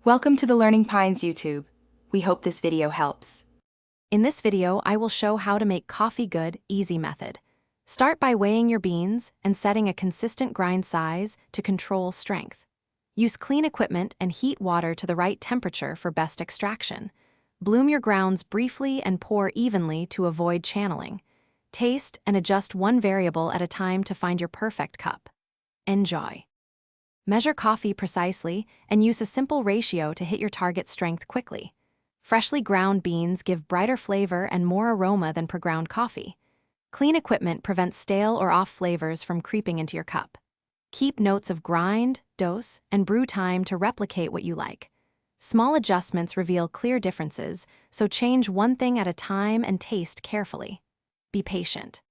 Welcome to the Learning Pines YouTube. We hope this video helps. In this video, I will show how to make coffee good, easy method. Start by weighing your beans and setting a consistent grind size to control strength. Use clean equipment and heat water to the right temperature for best extraction. Bloom your grounds briefly and pour evenly to avoid channeling. Taste and adjust one variable at a time to find your perfect cup. Enjoy. Measure coffee precisely and use a simple ratio to hit your target strength quickly. Freshly ground beans give brighter flavor and more aroma than pre-ground coffee. Clean equipment prevents stale or off flavors from creeping into your cup. Keep notes of grind, dose, and brew time to replicate what you like. Small adjustments reveal clear differences, so change one thing at a time and taste carefully. Be patient.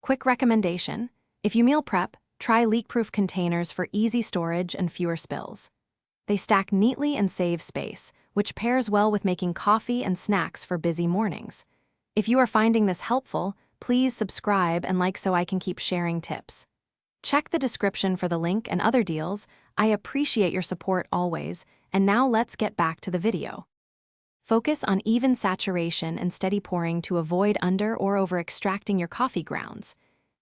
Quick recommendation: if you meal prep, try leak-proof containers for easy storage and fewer spills. They stack neatly and save space, which pairs well with making coffee and snacks for busy mornings. If you are finding this helpful, please subscribe and like so I can keep sharing tips. Check the description for the link and other deals. I appreciate your support always, and now let's get back to the video. Focus on even saturation and steady pouring to avoid under or over extracting your coffee grounds.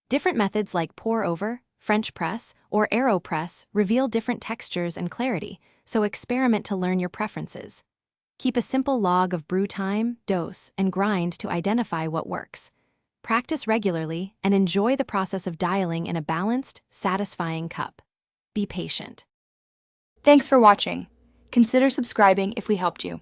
Different methods like pour over, French press, or AeroPress reveal different textures and clarity, so experiment to learn your preferences. Keep a simple log of brew time, dose, and grind to identify what works. Practice regularly and enjoy the process of dialing in a balanced, satisfying cup. Be patient. Thanks for watching. Consider subscribing if we helped you.